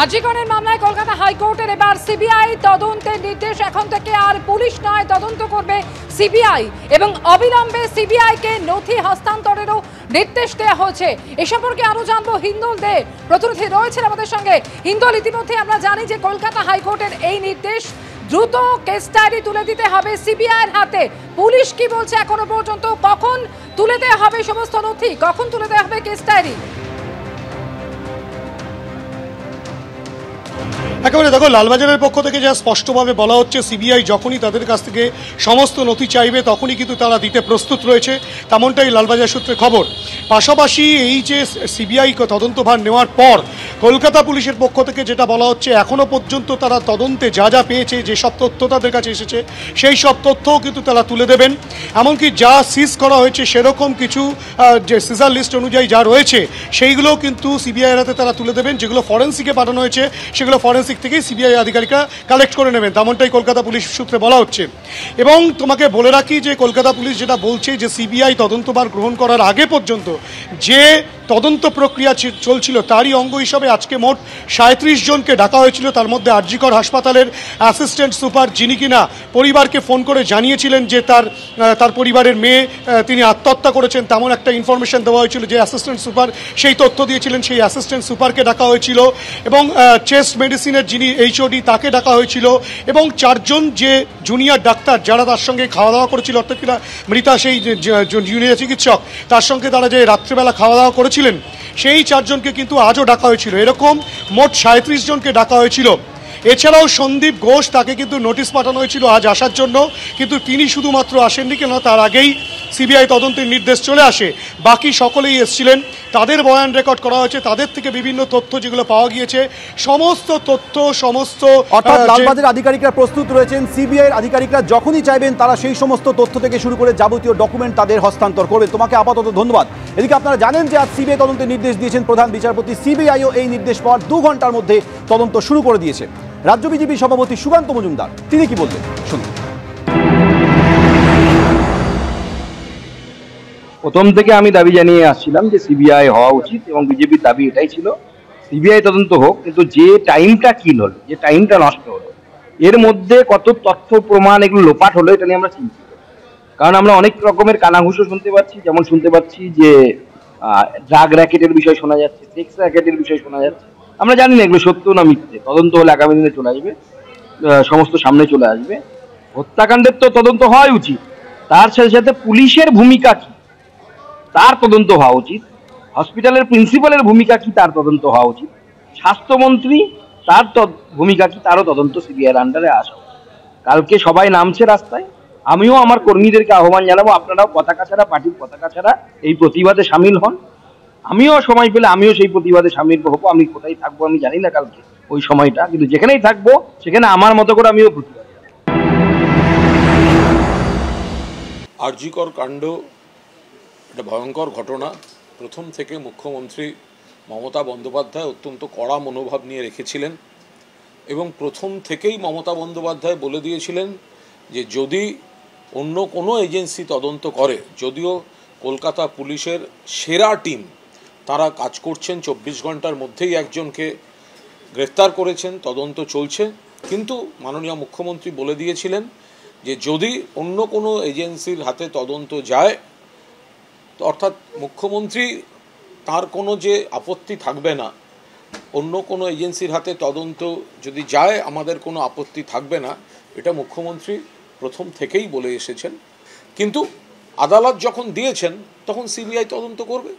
আজিকরের মামলায় কলকাতা হাইকোর্টের এবার সিবিআই তদন্তের নির্দেশ। এখন থেকে আর পুলিশ নয়, তদন্ত করবে সিবিআই এবং অবিলম্বে সিবিআইকে নথি হস্তান্তরেরও নির্দেশ দেওয়া হয়েছে। এ সম্পর্কে আরো জানবো হিন্দোল দে, প্রতিনিধি রয়েছেন আমাদের সঙ্গে। হিন্দোল, ইতিমধ্যে আমরা জানি যে কলকাতা হাইকোর্টের এই নির্দেশ, দ্রুত কেস ডায়েরি তুলে দিতে হবে সিবিআইয়ের হাতে। পুলিশ কি বলছে এখনো পর্যন্ত? কখন তুলে দেওয়া হবে সমস্ত নথি, কখন তুলে দেওয়া হবে কেস ডায়েরি? একেবারে দেখো, লালবাজারের পক্ষ থেকে যা স্পষ্টভাবে বলা হচ্ছে, সিবিআই যখনই তাদের কাছ থেকে সমস্ত নথি চাইবে তখনই কিন্তু তারা দিতে প্রস্তুত রয়েছে, তেমনটাই লালবাজার সূত্রে খবর। পাশাপাশি এই যে সিবিআই তদন্তভার নেওয়ার পর কলকাতা পুলিশের পক্ষ থেকে যেটা বলা হচ্ছে, এখনও পর্যন্ত তারা তদন্তে যা যা পেয়েছে, যেসব তথ্য তাদের কাছে এসেছে সেই সব তথ্যও কিন্তু তারা তুলে দেবেন। এমনকি যা সিজ করা হয়েছে সেরকম কিছু যে সিজার লিস্ট অনুযায়ী যা রয়েছে সেইগুলোও কিন্তু সিবিআইয়ের হাতে তারা তুলে দেবেন। যেগুলো ফরেন্সিকে পাঠানো হয়েছে সেগুলো ফরেন্সিক থেকেই সিবিআই আধিকারিকরা কালেক্ট করে নেবেন, তেমনটাই কলকাতা পুলিশ সূত্রে বলা হচ্ছে। এবং তোমাকে বলে রাখি যে কলকাতা পুলিশ যেটা বলছে যে সিবিআই তদন্তভার গ্রহণ করার আগে পর্যন্ত যে তদন্ত প্রক্রিয়া চলছিল তারই অঙ্গ হিসাবে আজকে মোট 37 জনকে ডাকা হয়েছিল। তার মধ্যে আরজিকর হাসপাতালের অ্যাসিস্ট্যান্ট সুপার, যিনি কিনা পরিবারকে ফোন করে জানিয়েছিলেন যে তার পরিবারের মেয়ে তিনি আত্মহত্যা করেছেন, তেমন একটা ইনফরমেশন দেওয়া হয়েছিল। যে অ্যাসিস্ট্যান্ট সুপার সেই তথ্য দিয়েছিলেন, সেই অ্যাসিস্ট্যান্ট সুপারকে ডাকা হয়েছিল। এবং চেস্ট মেডিসিনের যিনি এইচওডি তাকে ডাকা হয়েছিল। এবং 4 জন যে জুনিয়র ডাক্তার যারা তার সঙ্গে খাওয়া দাওয়া করেছিল, অর্থাৎ কিনা মৃতা সেই জুনিয়র চিকিৎসক, তার সঙ্গে তারা যে রাত্রিবেলা খাওয়া দাওয়া করেছিলেন সেই 4 জনকে কিন্তু আজও ডাকা হয়েছিল। এরকম মোট 37 জনকে ডাকা হয়েছিল। এছাড়াও সন্দীপ ঘোষ, তাকে কিন্তু নোটিশ পাঠানো হয়েছিল আজ আসার জন্য, কিন্তু তিনি শুধুমাত্র আসেননি, কেন তার আগেই সিবিআই তদন্তের নির্দেশ চলে আসে। বাকি সকলেই এসেছিলেন, তাদের বয়ান রেকর্ড করা হয়েছে, তাদের থেকে বিভিন্ন তথ্য যেগুলো পাওয়া গিয়েছে সমস্ত তথ্য অর্থাৎ লালবাজারের আধিকারিকরা প্রস্তুত রয়েছেন। সিবিআইয়ের আধিকারিকরা যখনই চাইবেন তারা সেই সমস্ত তথ্য থেকে শুরু করে যাবতীয় ডকুমেন্ট তাদের হস্তান্তর করবেন। তোমাকে আপাতত ধন্যবাদ। এদিকে আপনারা জানেন যে আজ সিবিআই তদন্তের নির্দেশ দিয়েছেন প্রধান বিচারপতি। সিবিআইও এই নির্দেশ পাওয়ার 2 ঘন্টার মধ্যে তদন্ত শুরু করে দিয়েছে। রাজ্য বিজেপি সভাপতি সুকান্ত মজুমদার তিনি কি বললেন শুনুন। প্রথম থেকে আমি দাবি জানিয়ে আসছিলাম যে সিবিআই হওয়া উচিত এবং বিজেপির দাবি এটাই ছিল সিবিআই তদন্ত হোক, কিন্তু যে টাইমটা কিল হলো, যে টাইমটা নষ্ট হলো, এর মধ্যে কত তথ্য প্রমাণ এগুলো লোপাট হলো, এটা নিয়ে আমরা চিন্তিত। কারণ আমরা অনেক রকমের কানাঘুষো শুনতে পাচ্ছি, যেমন শুনতে পাচ্ছি যে ড্রাগ র্যাকেটের বিষয় শোনা যাচ্ছে, সেক্স র্যাকেটের বিষয় শোনা যাচ্ছে। আমরা জানি না এগুলো সত্য না মিথ্যে, তদন্ত হলে আগামী দিনে চলে আসবে, সমস্ত সামনে চলে আসবে। হত্যাকাণ্ডের তো তদন্ত হওয়াই উচিত, তার সাথে সাথে পুলিশের ভূমিকা কি তার তদন্ত হওয়া উচিত, হসপিটালের প্রিন্সিপালের ভূমিকা কি তার তদন্ত হওয়া উচিত, স্বাস্থ্যমন্ত্রী তার ভূমিকা কি তারও তদন্ত সিবিআইয়ের আন্ডারে আসা। কালকে সবাই নামছে রাস্তায়, আমিও আমার কর্মীদেরকে আহ্বান জানাবো, আপনারাও পতাকা ছাড়া, পার্টির পতাকা ছাড়া এই প্রতিবাদে সামিল হন। আমিও সময় পেলে আমিও সেই প্রতিবাদে সামিল হবো। আমি কোথায় থাকবো আমি জানি না কালকে ওই সময়টা, কিন্তু যেখানেই থাকবো সেখানে আমার মতো করে আমিও প্রতিবাদ। আরজিকর কাণ্ড একটা ভয়ঙ্কর ঘটনা। প্রথম থেকে মুখ্যমন্ত্রী মমতা বন্দ্যোপাধ্যায় অত্যন্ত কড়া মনোভাব নিয়ে রেখেছিলেন এবং প্রথম থেকেই মমতা বন্দ্যোপাধ্যায় বলে দিয়েছিলেন যে যদি অন্য কোনো এজেন্সি তদন্ত করে, যদিও কলকাতা পুলিশের সেরা টিম তারা কাজ করছেন, 24 ঘন্টার মধ্যেই একজনকে গ্রেফতার করেছেন, তদন্ত চলছে, কিন্তু মাননীয় মুখ্যমন্ত্রী বলে দিয়েছিলেন যে যদি অন্য কোনো এজেন্সির হাতে তদন্ত যায়, অর্থাৎ মুখ্যমন্ত্রী তার কোনো যে আপত্তি থাকবে না, অন্য কোনো এজেন্সির হাতে তদন্ত যদি যায় আমাদের কোনো আপত্তি থাকবে না, এটা মুখ্যমন্ত্রী প্রথম থেকেই বলে এসেছেন। কিন্তু আদালত যখন দিয়েছেন তখন সিবিআই তদন্ত করবে।